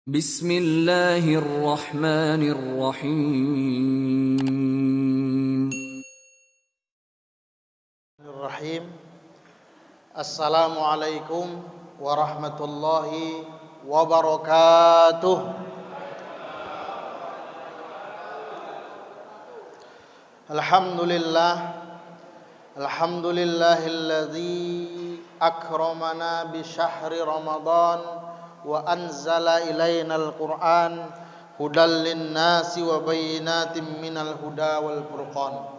Bismillahirrahmanirrahim. Assalamualaikum warahmatullahi wabarakatuh. Alhamdulillahilladzi akramana bi syahri Ramadan wa anzala ilainal Qur'an hudal linnasi wa bayyinatin minal huda wal furqan.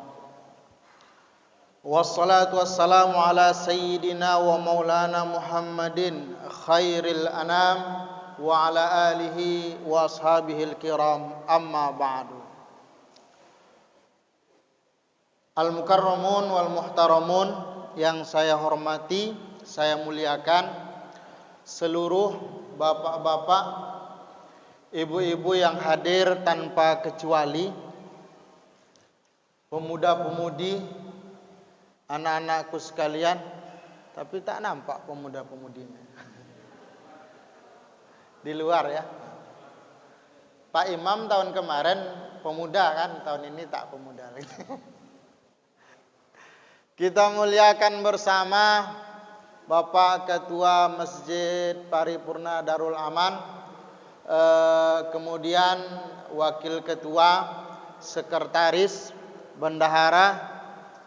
Wassalatu wassalamu ala sayyidina wa maulana Muhammadin khairil anam wa ala alihi wa ashabihil kiram, amma ba'du. Al-mukarramun wal muhtaramun yang saya hormati, saya muliakan, seluruh bapak-bapak, ibu-ibu yang hadir tanpa kecuali, pemuda-pemudi, anak-anakku sekalian, tapi tak nampak pemuda-pemudinya. Di luar ya. Pak Imam tahun kemarin pemuda kan, tahun ini tak pemuda lagi. Kita muliakan bersama Bapak Ketua Masjid Paripurna Darul Aman, kemudian Wakil Ketua, Sekretaris, Bendahara,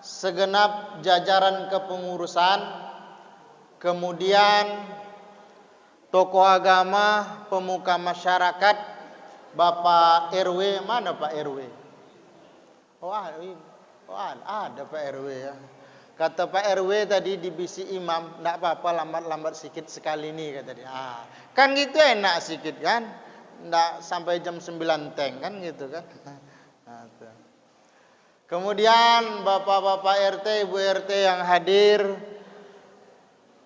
segenap jajaran kepengurusan, kemudian tokoh agama, pemuka masyarakat, Bapak RW, mana Pak RW? Oh ada Pak RW ya. Kata Pak RW tadi dibisi imam, enggak apa-apa lambat-lambat sedikit sekali ini kata dia. Kan gitu enak sedikit kan? Enggak sampai jam 9 teng kan gitu kan? Kemudian bapak-bapak RT, ibu RT yang hadir,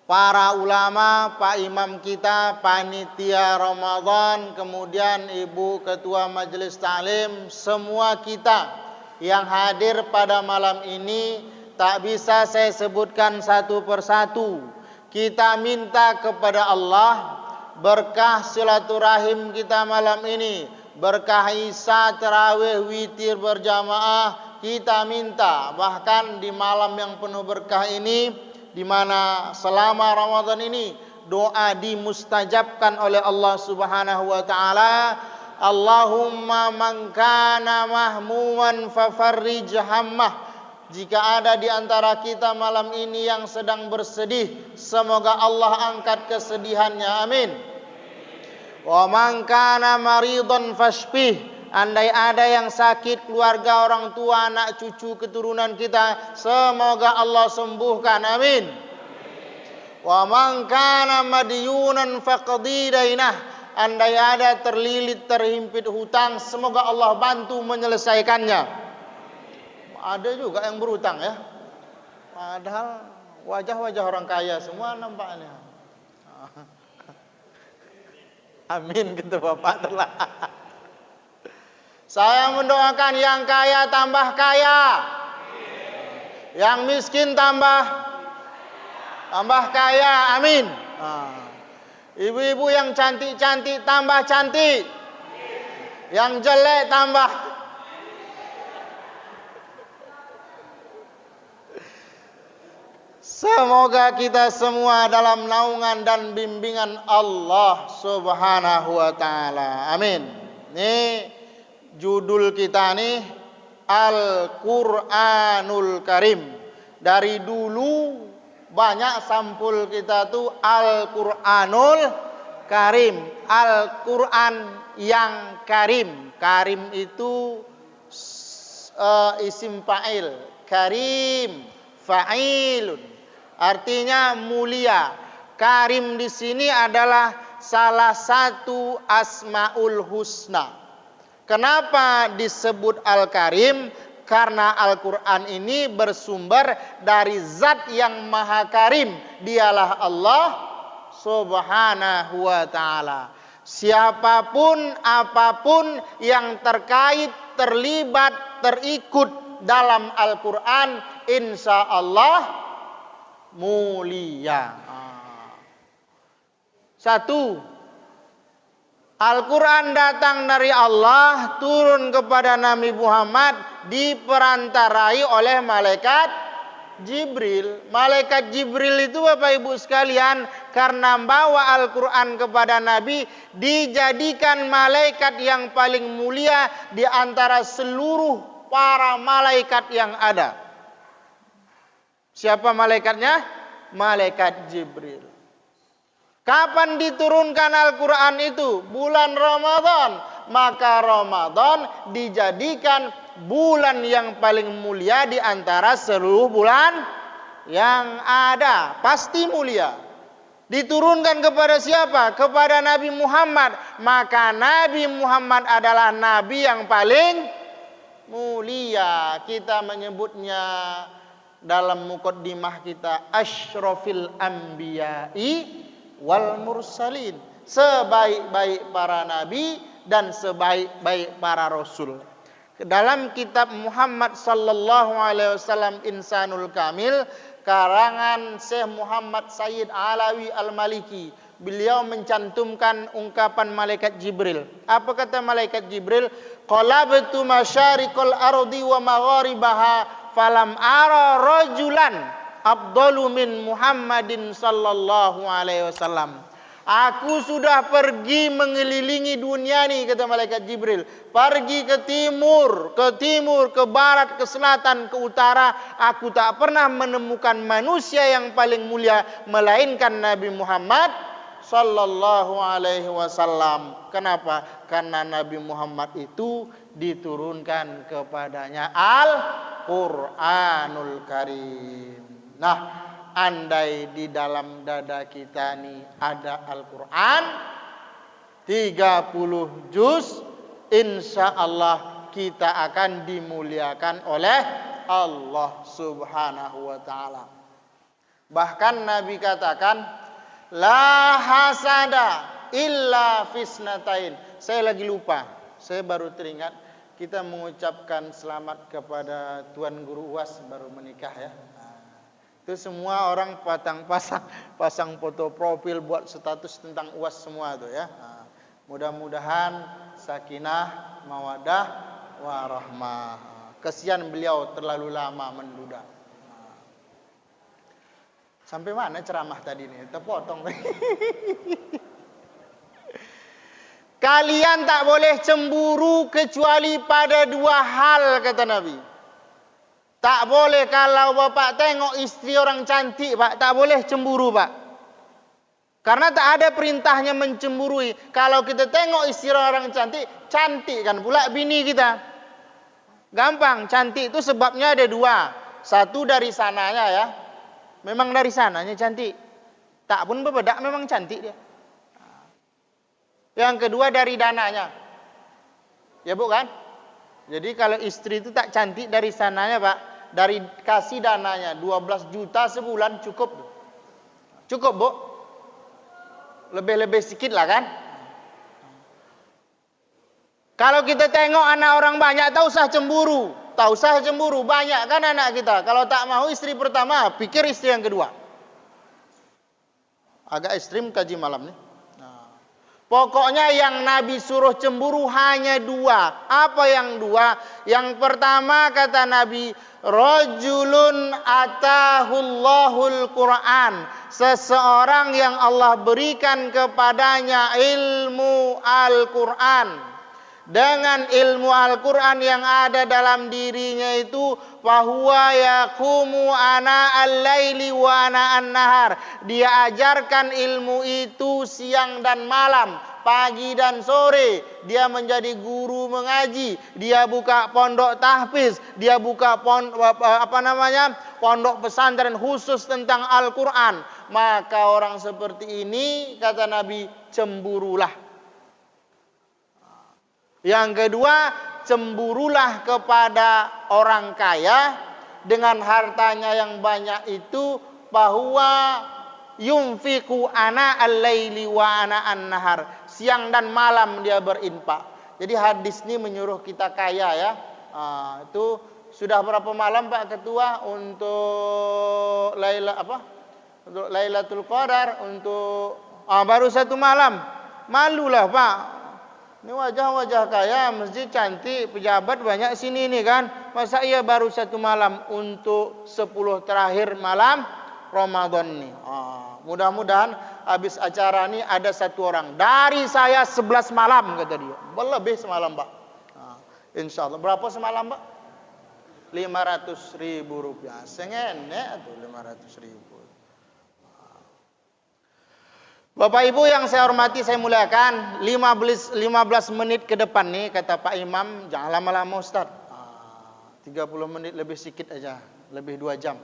para ulama, Pak Imam kita, panitia Ramadan, kemudian Ibu Ketua Majelis Ta'lim, semua kita yang hadir pada malam ini, tak bisa saya sebutkan satu persatu. Kita minta kepada Allah berkah silaturahim kita malam ini, berkah Isya, tarawih, witir berjamaah. Kita minta bahkan di malam yang penuh berkah ini, di mana selama Ramadan ini doa dimustajabkan oleh Allah Subhanahu wa taala. Allahumma man kana mahmuman fafarrij hammah. Jika ada di antara kita malam ini yang sedang bersedih, semoga Allah angkat kesedihannya, amin. Wa man kana maridan fashfih. Andai ada yang sakit, keluarga, orang tua, anak, cucu, keturunan kita, semoga Allah sembuhkan, amin. Wa man kana madyunan faqdi dainah. Andai ada terlilit, terhimpit hutang, semoga Allah bantu menyelesaikannya. Ada juga yang berhutang ya. Padahal wajah-wajah orang kaya semua nampaknya. Amin kata Bapak telah. Saya mendoakan yang kaya tambah kaya. Yang miskin tambah kaya. Amin. Ibu-ibu yang cantik-cantik tambah cantik. Yang jelek tambah. Semoga kita semua dalam naungan dan bimbingan Allah Subhanahu wa taala. Amin. Ini judul kita nih Al-Qur'anul Karim. Dari dulu banyak sampul kita tuh Al-Qur'anul Karim. Al-Qur'an yang karim. Karim itu isim fa'il. Karim fa'ilun. Artinya mulia. Karim di sini adalah salah satu asmaul husna. Kenapa disebut Al-Karim? Karena Al-Quran ini bersumber dari zat yang maha karim. Dialah Allah Subhanahu wa ta'ala. Siapapun, apapun yang terkait, terlibat, terikut dalam Al-Quran, insya Allah mulia. Satu, Al-Quran datang dari Allah, turun kepada Nabi Muhammad, diperantarai oleh malaikat Jibril. Malaikat Jibril itu Bapak Ibu sekalian, karena bawa Al-Quran kepada Nabi, dijadikan malaikat yang paling mulia di antara seluruh para malaikat yang ada. Siapa malaikatnya? Malaikat Jibril. Kapan diturunkan Al-Quran itu? Bulan Ramadan. Maka Ramadan dijadikan bulan yang paling mulia di antara seluruh bulan yang ada. Pasti mulia. Diturunkan kepada siapa? Kepada Nabi Muhammad. Maka Nabi Muhammad adalah Nabi yang paling mulia. Kita menyebutnya dalam muqaddimah kita asyrafil anbiya'i wal mursalin, sebaik-baik para nabi dan sebaik-baik para rasul. Dalam kitab Muhammad sallallahu alaihi wasallam Insanul Kamil, karangan Syekh Muhammad Sayyid Alawi Al-Maliki, beliau mencantumkan ungkapan malaikat Jibril. Apa kata malaikat Jibril? Qalabtu masyariqal ardi wa magharibaha falam ara rajulan afdalu min Muhammadin sallallahu alaihi wasallam. Aku sudah pergi mengelilingi dunia ni, kata malaikat Jibril. Pergi ke timur, ke barat, ke selatan, ke utara. Aku tak pernah menemukan manusia yang paling mulia melainkan Nabi Muhammad sallallahu alaihi wasallam. Kenapa? Karena Nabi Muhammad itu diturunkan kepadanya Al-Qur'anul Karim. Nah, andai di dalam dada kita nih ada Al-Quran 30 juz, insya Allah kita akan dimuliakan oleh Allah subhanahu wa ta'ala. Bahkan Nabi katakan, la hasada illa fisnatain. Saya lagi lupa, saya baru teringat, kita mengucapkan selamat kepada Tuan Guru UAS baru menikah ya. Itu semua orang pasang foto profil, buat status tentang UAS semua tuh ya. Nah, mudah-mudahan sakinah, mawadah, warahmah. Kesian beliau terlalu lama menduda. Nah, sampai mana ceramah tadi nih? Terpotong. Kalian tak boleh cemburu kecuali pada dua hal, kata Nabi. Tak boleh kalau bapak tengok istri orang cantik, pak, tak boleh cemburu, pak. Karena tak ada perintahnya mencemburui. Kalau kita tengok istri orang cantik, cantik kan pula bini kita. Gampang, cantik itu sebabnya ada dua. Satu dari sananya ya. Memang dari sananya cantik. Tak pun berbedak, memang cantik dia. Yang kedua dari dananya. Ya bukan? Jadi kalau istri itu tak cantik dari sananya, pak, dari kasih dananya 12 juta sebulan cukup. Cukup, Bu? Lebih-lebih sedikit lah kan? Kalau kita tengok anak orang banyak, tak usah cemburu. Tak usah cemburu, banyak kan anak kita. Kalau tak mau istri pertama, pikir istri yang kedua. Agak ekstrim kaji malam nih. Pokoknya yang Nabi suruh cemburu hanya dua. Apa yang dua? Yang pertama kata Nabi, rajulun atahullahul Qur'an. Seseorang yang Allah berikan kepadanya ilmu Al-Quran. Dengan ilmu Al-Quran yang ada dalam dirinya itu, fahuwa yaqumu ana al-laili wa ana an-nahar. Dia ajarkan ilmu itu siang dan malam, pagi dan sore. Dia menjadi guru mengaji, dia buka pondok tahfiz, dia buka pondok pesantren khusus tentang Al-Quran. Maka orang seperti ini, kata Nabi, cemburulah. Yang kedua, cemburulah kepada orang kaya dengan hartanya yang banyak itu, bahwa yunfiqu ana al-laili wa ana an-nahar. Siang dan malam dia berinfak. Jadi hadis ini menyuruh kita kaya ya. Itu sudah berapa malam Pak Ketua untuk Lailatul Qadar, untuk baru satu malam. Malulah Pak. Ini wajah-wajah kaya, masjid cantik, pejabat banyak sini nih kan. Masa iya baru 1 malam untuk 10 terakhir malam Ramadan nih. Mudah-mudahan habis acara nih ada 1 orang. Dari saya 11 malam kata dia. Lebih semalam Pak. Insya Allah. Berapa semalam Pak? 500.000 rupiah. Sengenek tuh 500.000. Bapak Ibu yang saya hormati, saya muliakan, 15 menit ke depan nih kata Pak Imam, jangan lama-lama Ustaz. 30 menit lebih sedikit aja, lebih 2 jam.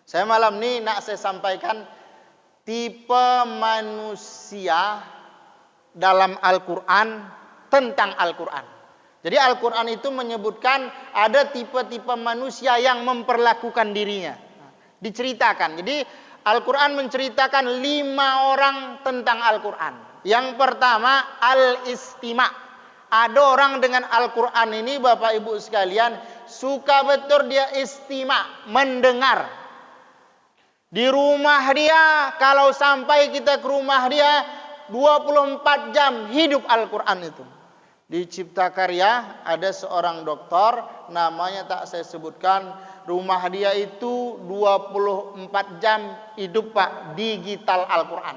Saya malam ini nak saya sampaikan tipe manusia dalam Al-Quran, tentang Al-Quran. Jadi Al-Quran itu menyebutkan ada tipe-tipe manusia yang memperlakukan dirinya. Diceritakan. Jadi Al-Quran menceritakan 5 orang tentang Al-Quran. Yang pertama, al-istima'. Ada orang dengan Al-Quran ini, Bapak Ibu sekalian, suka betul dia istima', mendengar. Di rumah dia, kalau sampai kita ke rumah dia, 24 jam hidup Al-Quran itu. Di Cipta Karya ada seorang doktor, namanya tak saya sebutkan, rumah dia itu 24 jam hidup Pak, digital Al-Quran.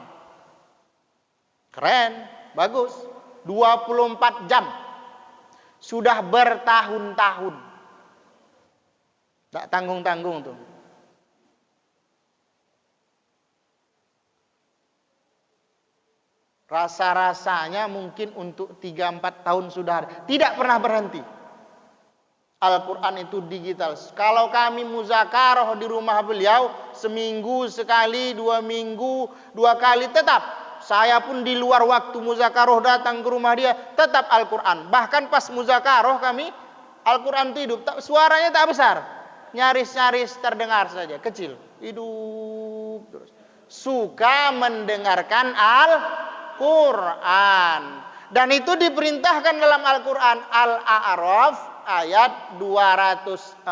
Keren, bagus. 24 jam. Sudah bertahun-tahun. Tak tanggung-tanggung tuh. Rasa-rasanya mungkin untuk 3-4 tahun sudah ada. Tidak pernah berhenti. Al-Quran itu digital. Kalau kami muzakarah di rumah beliau, seminggu sekali, 2 minggu, 2 kali tetap. Saya pun di luar waktu muzakarah datang ke rumah dia, tetap Al-Quran. Bahkan pas muzakarah kami, Al-Quran itu hidup. Suaranya tak besar. Nyaris-nyaris terdengar saja, kecil. Hidup terus. Suka mendengarkan Al-Quran. Dan itu diperintahkan dalam Al-Quran. Al-A'raf ayat 204.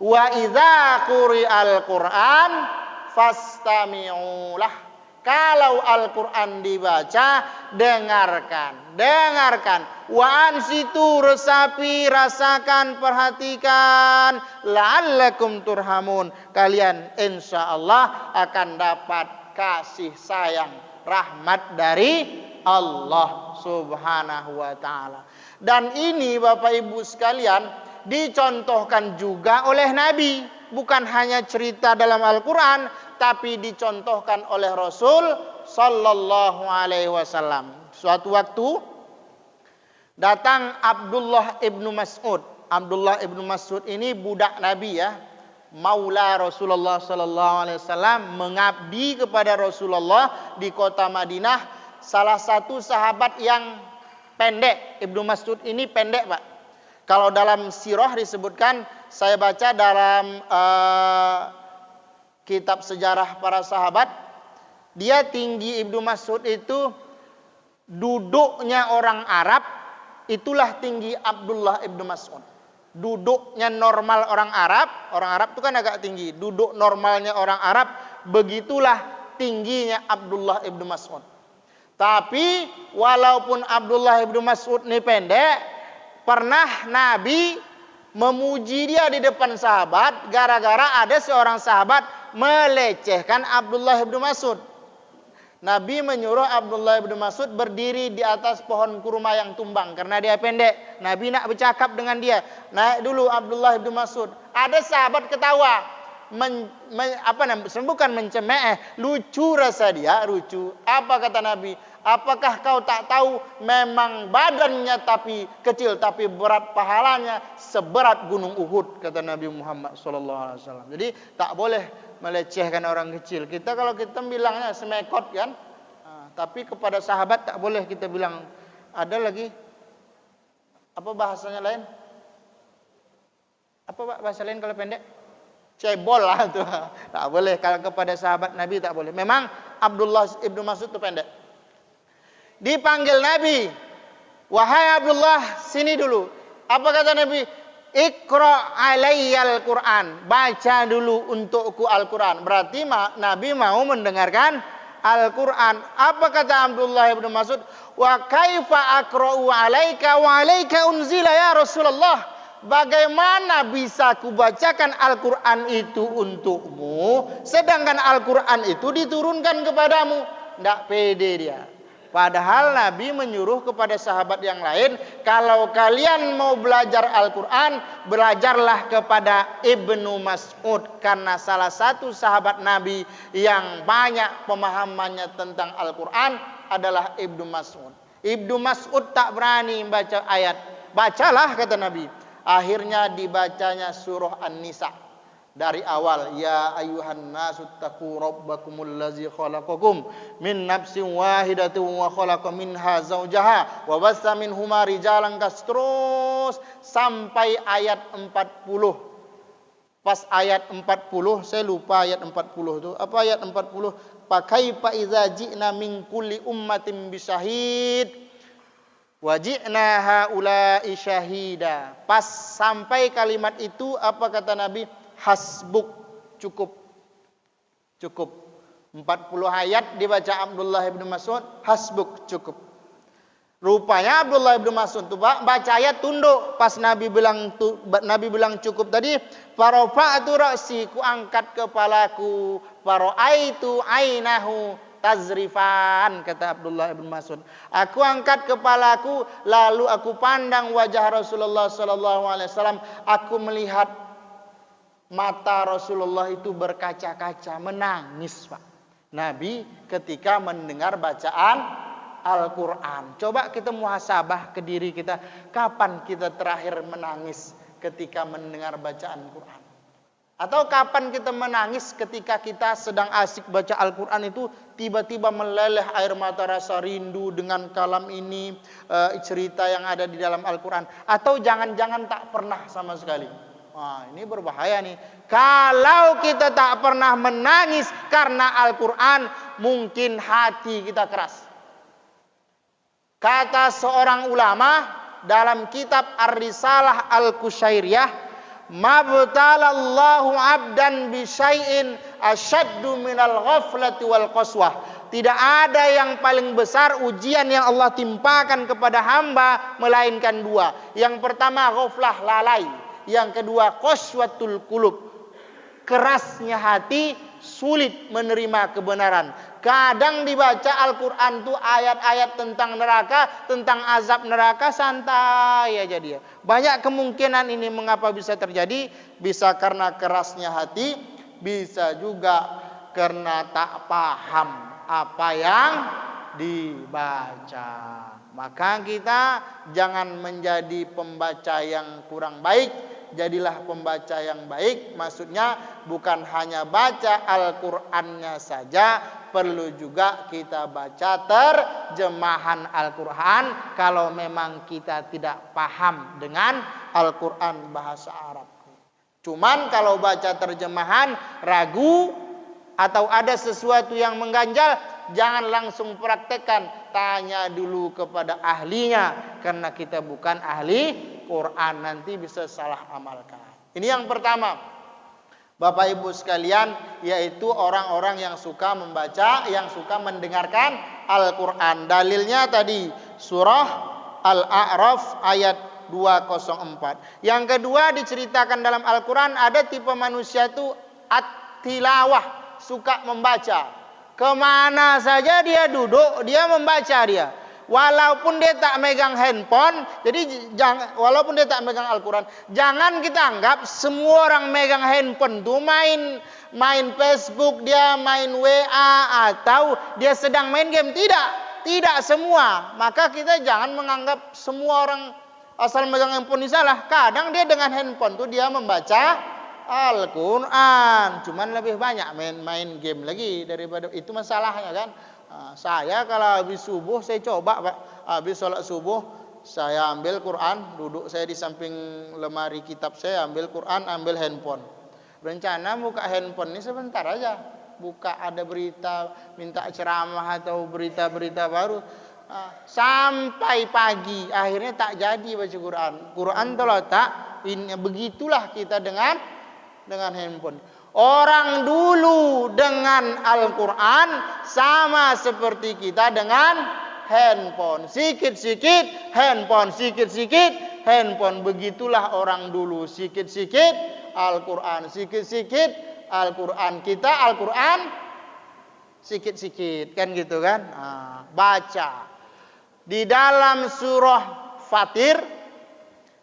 Wa idza quri'al Qur'an fastami'u lah. Kalau Al-Quran dibaca, dengarkan. Wa ansitu, resapi, rasakan, perhatikan. La'allakum turhamun. Kalian insya Allah akan dapat kasih sayang, rahmat dari Allah subhanahu wa ta'ala. Dan ini Bapak Ibu sekalian dicontohkan juga oleh Nabi. Bukan hanya cerita dalam Al-Quran, tapi dicontohkan oleh Rasul sallallahu alaihi wasallam. Suatu waktu datang Abdullah ibnu Mas'ud. Abdullah ibnu Mas'ud ini budak Nabi ya. Maula Rasulullah sallallahu alaihi wasallam, mengabdi kepada Rasulullah di kota Madinah. Salah satu sahabat yang pendek. Ibnu Mas'ud ini pendek Pak. Kalau dalam sirah disebutkan, saya baca dalam kitab sejarah para sahabat, dia tinggi Ibnu Mas'ud itu duduknya orang Arab, itulah tinggi Abdullah ibnu Mas'ud. Duduknya normal orang Arab itu kan agak tinggi. Duduk normalnya orang Arab, begitulah tingginya Abdullah ibnu Mas'ud. Tapi walaupun Abdullah ibnu Mas'ud ini pendek, pernah Nabi memuji dia di depan sahabat gara-gara ada seorang sahabat melecehkan Abdullah ibnu Mas'ud. Nabi menyuruh Abdullah ibnu Mas'ud berdiri di atas pohon kurma yang tumbang karena dia pendek. Nabi nak bercakap dengan dia. Naik dulu Abdullah ibnu Mas'ud. Ada sahabat ketawa. Bukan mencemeh, lucu rasa dia, lucu. Apa kata Nabi? Apakah kau tak tahu memang badannya tapi kecil tapi berat pahalanya seberat gunung Uhud, kata Nabi Muhammad SAW. Jadi tak boleh melecehkan orang kecil. Kita kalau kita bilangnya semekot kan, tapi kepada sahabat tak boleh kita bilang. Ada lagi apa bahasanya lain? Apa bahasa lain kalau pendek? Cebol lah tuh. Tak boleh kalau kepada sahabat Nabi, tak boleh. Memang Abdullah ibnu Mas'ud itu pendek. Dipanggil Nabi, wahai Abdullah, sini dulu. Apa kata Nabi? Iqra alayyal Quran. Baca dulu untukku Al-Quran. Berarti Nabi mau mendengarkan Al-Quran. Apa kata Abdullah bin Mas'ud? Wa kaifa aqra'u 'alaika wa 'alaika unzila ya Rasulullah. Bagaimana bisa kubacakan Al-Quran itu untukmu, sedangkan Al-Quran itu diturunkan kepadamu? Tidak pede dia. Padahal Nabi menyuruh kepada sahabat yang lain, kalau kalian mau belajar Al-Quran, belajarlah kepada Ibnu Mas'ud. Karena salah satu sahabat Nabi yang banyak pemahamannya tentang Al-Quran adalah Ibnu Mas'ud. Ibnu Mas'ud tak berani membaca ayat. Bacalah kata Nabi. Akhirnya dibacanya surah An-Nisa. Dari awal, ya ayuhan nasu taqu rabbakumul ladzi khalaqakum min nafsin wahidatin wa khalaqa minha zawjaha wa bassa minhuma rijalan katsirus sampai ayat 40. Pas ayat 40, saya lupa ayat 40 itu. Apa ayat 40? Pakaifa idza ji'na min kulli ummatin bisyahid wa ji'na haula'i syahida. Pas sampai kalimat itu, apa kata Nabi? Hasbuk, cukup. Cukup. 40 ayat dibaca Abdullah bin Mas'ud, hasbuk, cukup. Rupanya Abdullah bin Mas'ud itu baca ayat tunduk. Pas Nabi bilang cukup tadi, farafa'tu ra'si, ku angkat kepalaku, fara'aitu ainahu tazrifan, kata Abdullah bin Mas'ud. Aku angkat kepalaku, lalu aku pandang wajah Rasulullah sallallahu alaihi wasallam. Aku melihat mata Rasulullah itu berkaca-kaca, menangis, Pak. Nabi ketika mendengar bacaan Al-Quran. Coba kita muhasabah ke diri kita. Kapan kita terakhir menangis ketika mendengar bacaan Quran? Atau kapan kita menangis ketika kita sedang asik baca Al-Quran itu, tiba-tiba meleleh air mata rasa rindu dengan kalam ini, cerita yang ada di dalam Al-Quran. Atau jangan-jangan tak pernah sama sekali. Wah, ini berbahaya nih. Kalau kita tak pernah menangis karena Al-Quran, mungkin hati kita keras. Kata seorang ulama dalam kitab Ar-Risalah Al-Qusyairiyah, mabtalallahu abdan bisyai'in asyaddu minal ghaflati wal qaswah. Tidak ada yang paling besar ujian yang Allah timpakan kepada hamba melainkan dua. Yang pertama ghaflah, lalai. Yang kedua qaswatul qulub, kerasnya hati, sulit menerima kebenaran. Kadang dibaca Al-Quran tuh ayat-ayat tentang neraka, tentang azab neraka, santai aja dia. Banyak kemungkinan ini mengapa bisa terjadi. Bisa karena kerasnya hati, bisa juga karena tak paham apa yang dibaca. Maka kita jangan menjadi pembaca yang kurang baik, jadilah pembaca yang baik. Maksudnya bukan hanya baca Al-Qur'annya saja, perlu juga kita baca terjemahan Al-Qur'an kalau memang kita tidak paham dengan Al-Qur'an bahasa Arab. Cuman kalau baca terjemahan ragu atau ada sesuatu yang mengganjal, jangan langsung praktekkan, tanya dulu kepada ahlinya, karena kita bukan ahli Quran, nanti bisa salah amalkan. Ini yang pertama, Bapak Ibu sekalian, yaitu orang-orang yang suka membaca, yang suka mendengarkan Al-Quran. Dalilnya tadi surah Al-A'raf ayat 204. Yang kedua diceritakan dalam Al-Quran, ada tipe manusia itu at-tilawah, suka membaca. Kemana saja dia duduk, dia membaca dia. Walaupun dia tak megang handphone, jadi walaupun dia tak megang Al-Quran, jangan kita anggap semua orang megang handphone tuh main Facebook, dia main WA, atau dia sedang main game. Tidak semua. Maka kita jangan menganggap semua orang asal megang handphone ini salah. Kadang dia dengan handphone tuh dia membaca Al-Quran, cuman lebih banyak main game lagi daripada itu, masalahnya kan. Saya kalau habis subuh, saya coba Pak, habis sholat subuh saya ambil Quran, duduk saya di samping lemari kitab saya, ambil Quran, ambil handphone. Rencana buka handphone ini sebentar aja, buka ada berita, minta ceramah atau berita-berita baru, sampai pagi. Akhirnya tak jadi baca Quran. Quran terletak, begitulah kita dengan handphone. Orang dulu dengan Al-Quran sama seperti kita dengan handphone. Sikit-sikit handphone, sikit-sikit handphone. Begitulah orang dulu. Sikit-sikit Al-Quran, sikit-sikit Al-Quran. Kita Al-Quran sikit-sikit, kan gitu kan? Baca. Di dalam surah Fatir,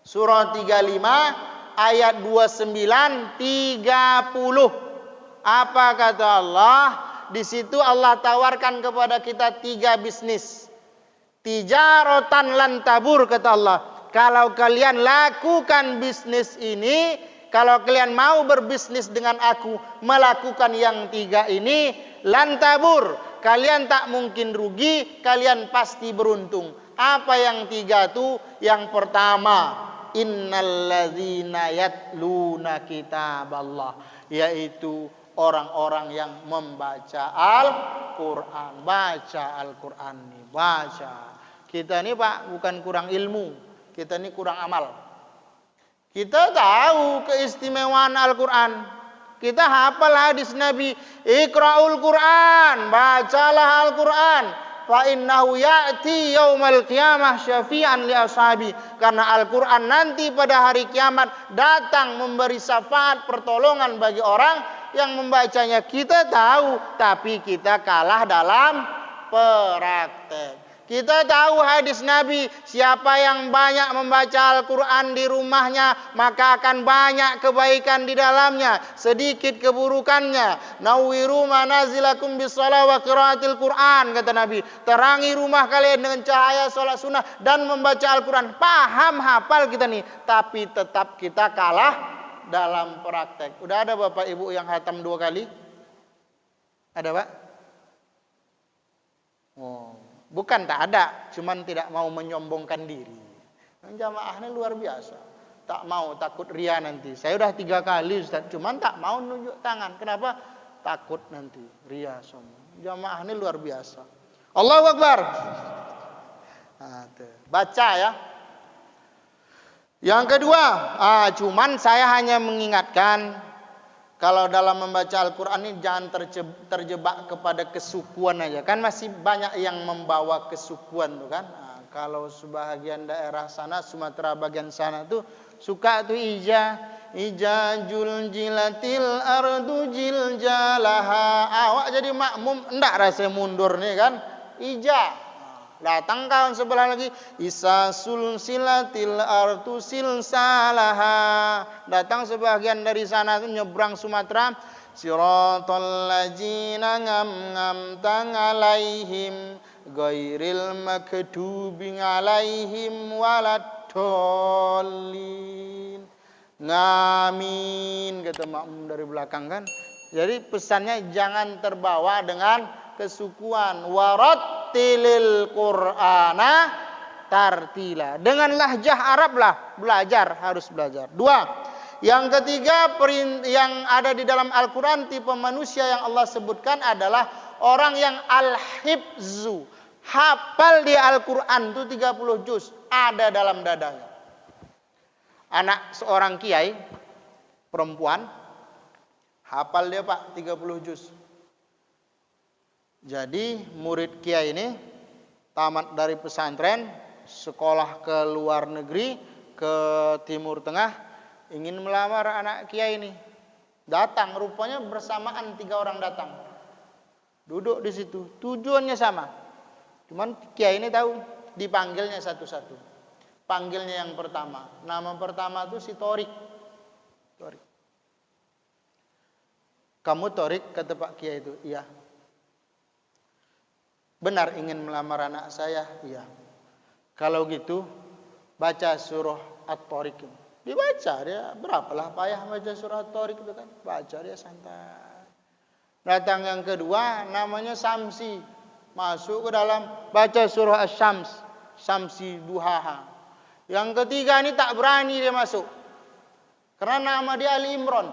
surah 35, ayat 29, 30. Apa kata Allah? Di situ Allah tawarkan kepada kita 3 bisnis. Tijaratan lan tabur, kata Allah. Kalau kalian lakukan bisnis ini, kalau kalian mau berbisnis dengan aku, melakukan yang 3 ini, lan tabur, kalian tak mungkin rugi, kalian pasti beruntung. Apa yang 3 itu? Yang pertama, innalladzina yatluna kitaballah, yaitu orang-orang yang membaca Al-Quran. Baca Al-Quran nih, baca. Kita ini Pak bukan kurang ilmu, kita ini kurang amal. Kita tahu keistimewaan Al-Quran, kita hafal hadis Nabi, Iqra'ul Quran, bacalah Al-Quran. Fa innahu ya'ti yaumal qiyamah syafi'an li ashabi, karena Al-Qur'an nanti pada hari kiamat datang memberi syafaat pertolongan bagi orang yang membacanya. Kita tahu, tapi kita kalah dalam praktek. Kita tahu hadis Nabi, siapa yang banyak membaca Al-Quran di rumahnya, maka akan banyak kebaikan di dalamnya, sedikit keburukannya. Nawwiru manazilakum bisalah wa qiraatil Quran, kata Nabi. Terangi rumah kalian dengan cahaya salat sunnah dan membaca Al-Quran. Paham, hafal kita nih, tapi tetap kita kalah dalam praktek. Udah ada Bapak Ibu yang hatam 2 kali? Ada Pak? Bukan tak ada, cuman tidak mau menyombongkan diri. Jamaahnya luar biasa. Tak mau, takut ria nanti. Saya udah 3 kali Ustaz, cuman tak mau nunjuk tangan. Kenapa? Takut nanti ria semua. Jamaahnya luar biasa. Allahu Akbar. Baca ya. Yang kedua, cuman saya hanya mengingatkan, kalau dalam membaca Al-Quran ini jangan terjebak kepada kesukuan aja. Kan masih banyak yang membawa kesukuan tuh kan. Kalau sebahagian daerah sana, Sumatera bagian sana tuh suka tuh ija juljilatil ardu jiljalaha. Awak jadi makmum enggak rasa mundur nih kan. Ija. Datang kawan sebelah lagi, isa sulsilatil ardu silsalaha. Datang sebagian dari sana itu nyebrang Sumatera, siratal ladzina ngam alaihim ghairil makdubi alaihim waladdallin. Ngamin, kata makmum dari belakang kan. Jadi pesannya jangan terbawa dengan kesukuan. Warattilil Qur'ana tartila. Dengan lahjah Arab lah belajar, harus belajar. 2. Yang ketiga, yang ada di dalam Al-Quran, tipe manusia yang Allah sebutkan adalah orang yang al-hifzu. Hafal di Al-Quran itu 30 juz ada dalam dadanya. Anak seorang kiai perempuan hafal dia Pak 30 juz. Jadi murid kiai ini tamat dari pesantren, sekolah ke luar negeri, ke Timur Tengah, ingin melamar anak kiai ini. Datang, rupanya bersamaan 3 orang datang. Duduk di situ, tujuannya sama. Cuman kiai ini tahu, dipanggilnya satu-satu. Panggilnya yang pertama. Nama pertama itu si Torik. Torik. Kamu Torik, kata Pak Kiai itu. Iya. Benar ingin melamar anak saya? Iya. Kalau gitu, baca surah At-Tariq. Dibaca dia, berapalah payah baca surah At-Tariq itu kan? Baca dia santai. Datang yang kedua, namanya Samsi. Masuk ke dalam, baca surah Asy-Syams. Samsi Duhaha. Yang ketiga ini tak berani dia masuk. Karena nama dia Ali Imran.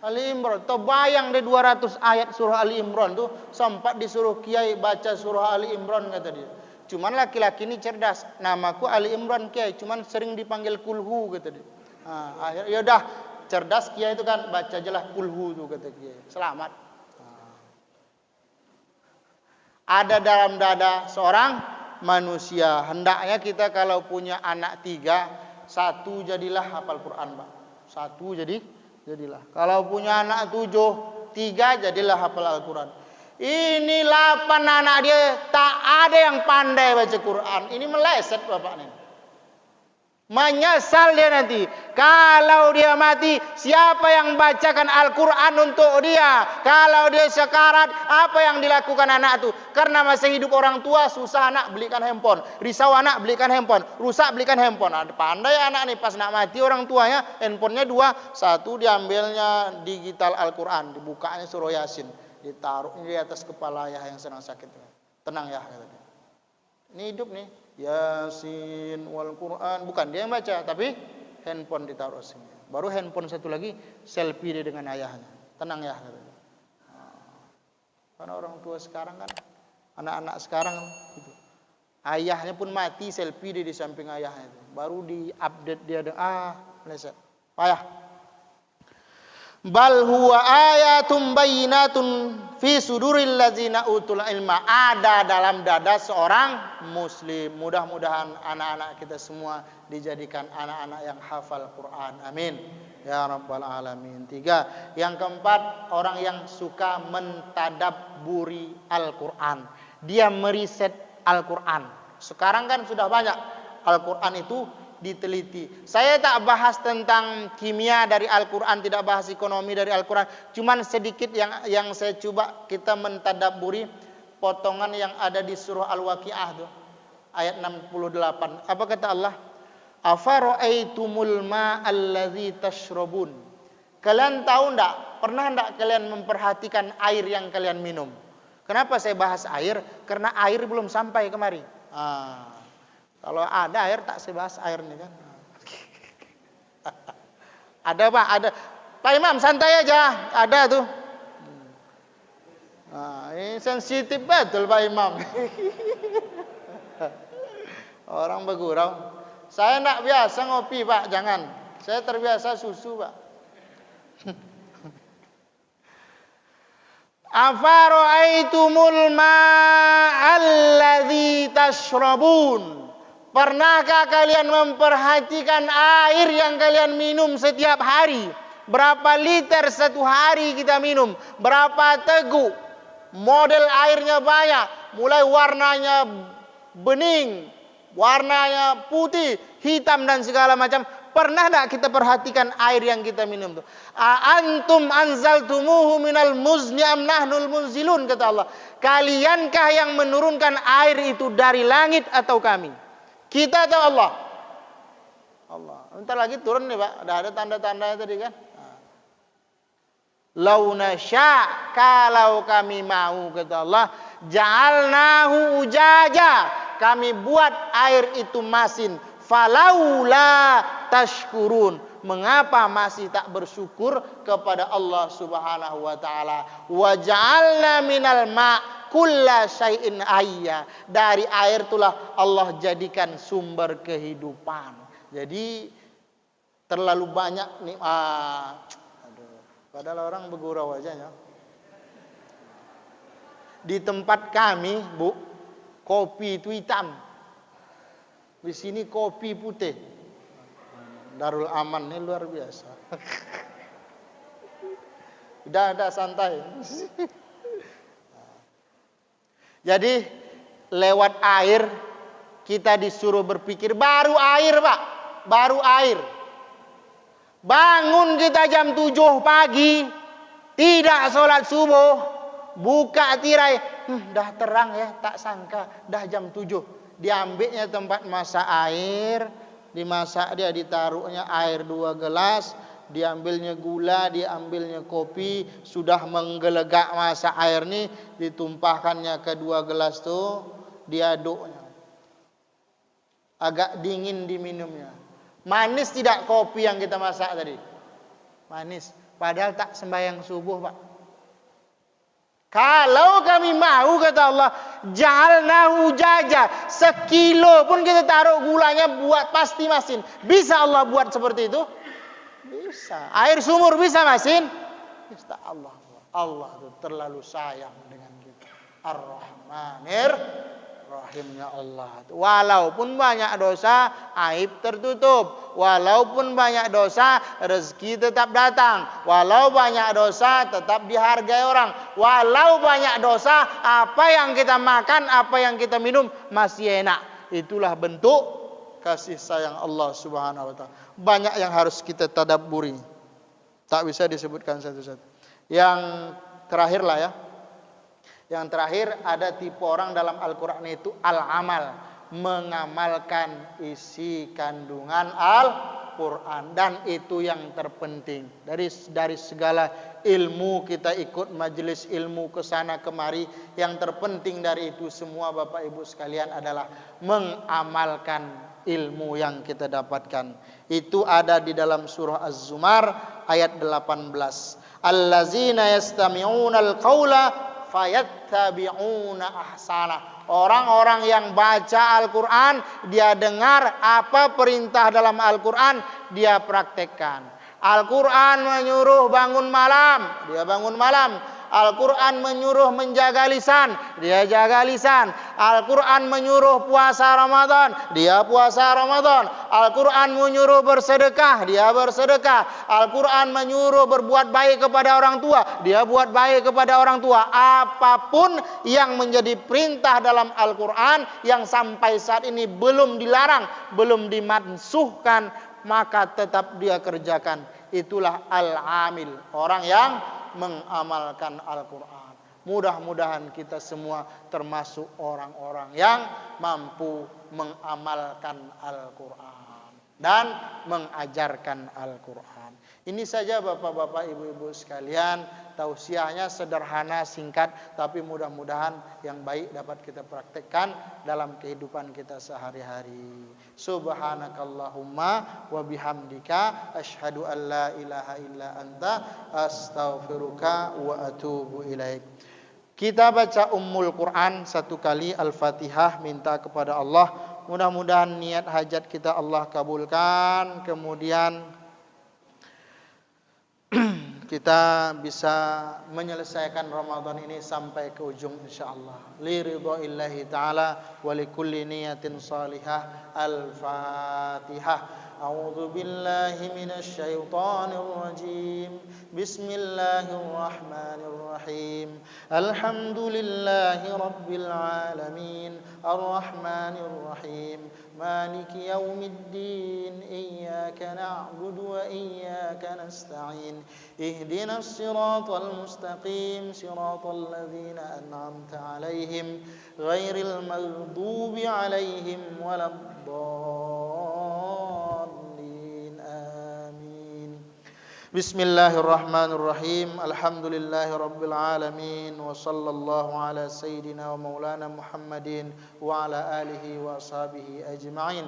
Ali Imran, terbayang deh 200 ayat surah Ali Imran tuh, sempat disuruh kiai baca surah Ali Imran kata dia. Cuman laki-laki ini cerdas, namaku Ali Imran kiai, cuman sering dipanggil kulhu kata dia. Akhirnya ya udah cerdas Kiai itu kan baca jelas kulhu itu kata Kiai. Selamat. Ada dalam dada seorang manusia. Hendaknya kita kalau punya anak 3, 1 jadilah hafal Quran, Pak. 1 jadilah. Kalau punya anak 7, 3 jadilah hafal Al-Quran. Ini 8 anak dia tak ada yang pandai baca Quran. Ini meleset bapak nih. Menyesal dia nanti. Kalau dia mati, siapa yang bacakan Al-Quran untuk dia? Kalau dia sekarat, apa yang dilakukan anak itu? Karena masih hidup orang tua, susah anak belikan handphone. Risau anak belikan handphone. Rusak belikan handphone. Pandai anak nih, pas nak mati orang tuanya, handphonenya 2. 1 diambilnya digital Al-Quran. Dibukanya surah Yasin. Ditaruhnya di atas kepala ayah yang sedang sakit. Tenang ya. Ini hidup nih. Yasin wal Quran, bukan dia yang baca, tapi handphone ditaruh sini. Baru handphone satu lagi selfie dia dengan ayahnya. Tenang ya. Karena orang tua sekarang kan, anak-anak sekarang gitu. Ayahnya pun mati, selfie dia di samping ayahnya itu. Baru di-update dia dengan meleset. Payah. Bal huwa ayatum bayyinatun fi suduril ladzina utul ilma. Ada dalam dada seorang muslim. Mudah-mudahan anak-anak kita semua dijadikan anak-anak yang hafal Quran. Amin ya rabbal alamin. 3. Yang keempat, orang yang suka mentadabburi Al-Quran. Dia meriset Al-Quran. Sekarang kan sudah banyak Al-Quran itu diteliti. Saya tak bahas tentang kimia dari Al-Quran, tidak bahas ekonomi dari Al-Quran. Cuman sedikit yang saya coba kita mentadabburi potongan yang ada di surah Al-Waqiah tuh, ayat 68. Apa kata Allah? Afara'aitumul ma'alladzi tashrabun. Kalian tahu enggak? Pernah enggak kalian memperhatikan air yang kalian minum? Kenapa saya bahas air? Karena air belum sampai kemari. Kalau ada air tak saya bahas air nih kan. Ada Pak, ada. Pak Imam santai aja, ada tuh. Ini sensitif betul Pak Imam. Orang bergurau. Saya enggak biasa ngopi Pak, jangan. Saya terbiasa susu Pak. Afara'aitumul ma'alladzi tashrabun. Pernahkah kalian memperhatikan air yang kalian minum setiap hari? Berapa liter satu hari kita minum? Berapa teguk? Model airnya banyak. Mulai warnanya bening, warnanya putih, hitam dan segala macam. Pernah tak kita perhatikan air yang kita minum itu? Antum anzaltumuhu minal muzni am nahnul munzilun, kata Allah. Kaliankah yang menurunkan air itu dari langit atau kami? Kita atau Allah? Allah. Bentar lagi turun nih Pak. Ada tanda-tandanya tadi kan. Lau nasya, kalau kami mau, kata Allah, ja'alnahu ujaja, kami buat air itu masin. Falaula tashkurun, mengapa masih tak bersyukur kepada Allah Subhanahu wa taala? Wa ja'alna minal ma' kulla syai'in hayya, dari air itulah Allah jadikan sumber kehidupan. Jadi terlalu banyak nih. Padahal orang bergurau aja ya. Di tempat kami, Bu, kopi itu hitam. Di sini kopi putih. Darul Aman ini luar biasa. Udah santai. Jadi lewat air kita disuruh berpikir. Baru air Pak, baru air. Bangun kita jam 7 pagi, tidak sholat subuh, buka tirai, dah terang ya, tak sangka dah jam 7. Diambilnya tempat masak air, dimasak dia, ditaruhnya air 2 gelas, diambilnya gula, diambilnya kopi, sudah menggelegak masak air nih, ditumpahkannya ke 2 gelas tuh, diaduknya. Agak dingin diminumnya. Manis tidak kopi yang kita masak tadi? Manis. Padahal tak sembahyang subuh Pak. Kalau kami mau, kata Allah, ja'alnahu ujaja, 1 kilo pun kita taruh gulanya buat pasti masin. Bisa Allah buat seperti itu? Bisa. Air sumur bisa masin? Bisa. Allah itu terlalu sayang dengan kita. Ar-Rahmanir Rahimnya Allah. Walaupun banyak dosa, aib tertutup. Walaupun banyak dosa, rezeki tetap datang. Walau banyak dosa, tetap dihargai orang. Walau banyak dosa, apa yang kita makan, apa yang kita minum masih enak. Itulah bentuk kasih sayang Allah Subhanahu wa taala. Banyak yang harus kita tadabburi. Tak bisa disebutkan satu-satu. Yang terakhir lah ya. Yang terakhir ada tipe orang dalam Al-Quran itu al-amal, mengamalkan isi kandungan Al-Quran, dan itu yang terpenting. Dari segala ilmu kita ikut majelis ilmu kesana kemari, yang terpenting dari itu semua Bapak Ibu sekalian adalah mengamalkan ilmu yang kita dapatkan. Itu ada di dalam surah Az-Zumar ayat 18. Allazina yastami'una al-qawla fayattabi'una ahsana. Orang-orang yang baca Al-Quran, dia dengar apa perintah dalam Al-Quran, dia praktekkan. Al-Quran menyuruh bangun malam, dia bangun malam. Al-Quran menyuruh menjaga lisan, dia jaga lisan. Al-Quran menyuruh puasa Ramadan, dia puasa Ramadan. Al-Quran menyuruh bersedekah, dia bersedekah. Al-Quran menyuruh berbuat baik kepada orang tua, dia buat baik kepada orang tua. Apapun yang menjadi perintah dalam Al-Quran yang sampai saat ini belum dilarang, belum dimansuhkan, maka tetap dia kerjakan. Itulah al-amil, orang yang mengamalkan Al-Quran. Mudah-mudahan kita semua termasuk orang-orang yang mampu mengamalkan Al-Quran dan mengajarkan Al-Quran. Ini saja Bapak-bapak, Ibu-ibu sekalian, tausiahnya sederhana, singkat, tapi mudah-mudahan yang baik dapat kita praktekkan dalam kehidupan kita sehari-hari. Subhanakallahumma wa bihamdika asyhadu an la ilaha illa anta astaghfiruka wa atubu ilaik. Kita baca Ummul Quran satu kali, Al-Fatihah, minta kepada Allah. Mudah-mudahan niat hajat kita Allah kabulkan. Kemudian kita bisa menyelesaikan Ramadan ini sampai ke ujung insyaallah. Li ridhaillahi ta'ala wa li kulli niyatin salihah. Al-Fatihah. A'udzu billahi minasy syaithanir rajim. Bismillahirrahmanirrahim. Alhamdulillahi rabbil alamin. Arrahmanir rahim. Maliki yaumiddin. Iyyaka na'budu wa iyyaka nasta'in. Ihdinas siratal mustaqim. Siratal ladzina an'amta 'alaihim ghairil maghdubi 'alaihim waladdallin. Amin. Bismillahirrahmanirrahim. Alhamdulillahi rabbil alamin. Wa sallallahu ala sayyidina wa maulana Muhammadin wa ala alihi wa ashabihi ajma'in.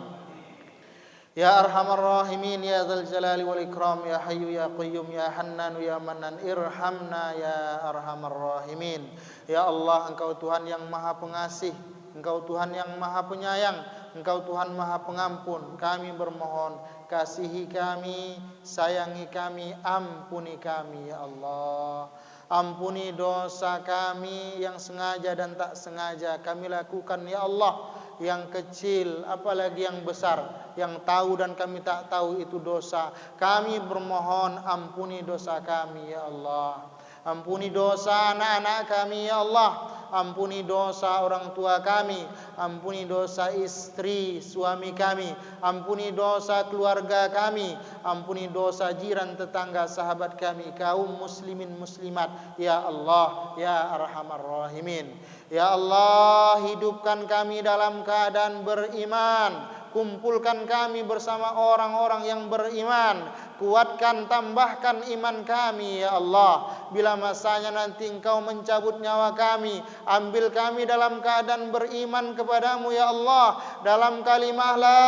Ya arhamar rahimin, ya dzal jalali wal ikram, ya hayyu ya qayyum, ya hannan ya mannan, irhamna ya arhamar rahimin. Ya Allah, Engkau Tuhan yang Maha Pengasih, Engkau Tuhan yang Maha Penyayang, Engkau Tuhan Maha Pengampun. Kami bermohon, kasihi kami, sayangi kami, ampuni kami ya Allah. Ampuni dosa kami yang sengaja dan tak sengaja kami lakukan ya Allah. Yang kecil apalagi yang besar, yang tahu dan kami tak tahu itu dosa. Kami bermohon ampuni dosa kami ya Allah. Ampuni dosa anak-anak kami ya Allah. Ampuni dosa orang tua kami. Ampuni dosa istri suami kami. Ampuni dosa keluarga kami. Ampuni dosa jiran tetangga sahabat kami, kaum muslimin muslimat ya Allah ya arhamar rahimin. Ya Allah, hidupkan kami dalam keadaan beriman. Kumpulkan kami bersama orang-orang yang beriman. Kuatkan, tambahkan iman kami ya Allah. Bila masanya nanti Engkau mencabut nyawa kami, ambil kami dalam keadaan beriman kepadamu ya Allah. Dalam kalimah la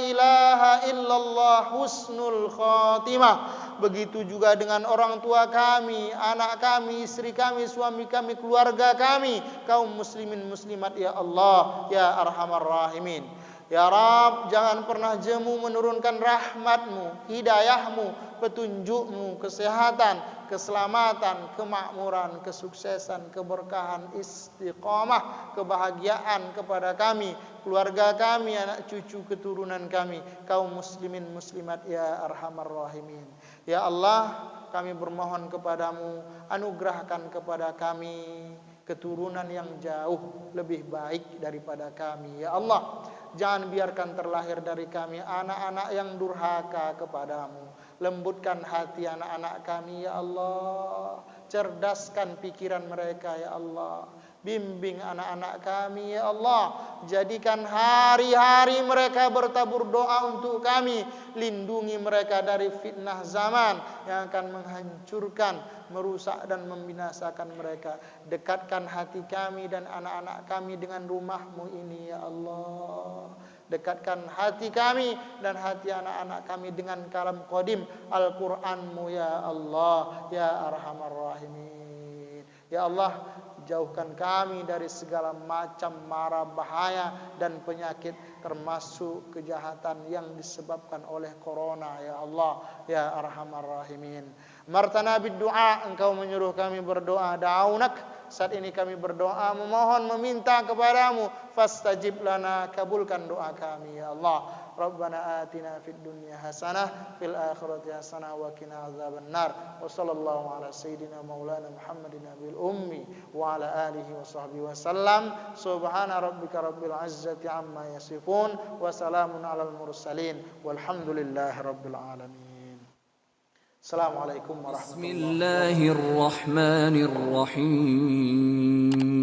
ilaha illallah husnul khatimah. Begitu juga dengan orang tua kami, anak kami, istri kami, suami kami, keluarga kami, kaum muslimin muslimat ya Allah ya arhamar rahimin. Ya Rabb, jangan pernah jemu menurunkan rahmat-Mu, hidayah-Mu, petunjuk-Mu, kesehatan, keselamatan, kemakmuran, kesuksesan, keberkahan, istiqamah, kebahagiaan kepada kami, keluarga kami, anak cucu keturunan kami, kaum muslimin muslimat ya arhamar rahimin. Ya Allah, kami bermohon kepadamu, anugerahkan kepada kami keturunan yang jauh lebih baik daripada kami. Ya Allah, jangan biarkan terlahir dari kami anak-anak yang durhaka kepadamu. Lembutkan hati anak-anak kami, ya Allah. Cerdaskan pikiran mereka, ya Allah. Bimbing anak-anak kami, ya Allah. Jadikan hari-hari mereka bertabur doa untuk kami. Lindungi mereka dari fitnah zaman yang akan menghancurkan, merusak dan membinasakan mereka. Dekatkan hati kami dan anak-anak kami dengan rumah-Mu ini, ya Allah. Dekatkan hati kami dan hati anak-anak kami dengan kalam qadim Al-Qur'an-Mu, ya Allah, ya arhamar rahimin. Ya Allah, jauhkan kami dari segala macam mara bahaya dan penyakit, termasuk kejahatan yang disebabkan oleh corona, ya Allah, ya arhamar rahimin. Martana bid-du'a, Engkau menyuruh kami berdoa. Da'aunak, saat ini kami berdoa, memohon, meminta kepadamu. Fastajib lana, kabulkan doa kami, ya Allah. Rabbana atina fid dunya hasanah, fil akhirati hasanah, wa qina azabannar. Wa sallallahu ala sayyidina maulana Muhammadin nabil ummi wa ala alihi wa sahbihi wa sallam. Subhana rabbika rabbil izzati amma yasifun, wa salamun alal mursalin, walhamdulillahi rabbil alamin. Assalamualaikum warahmatullahi wabarakatuh. Bismillahirrahmanirrahim.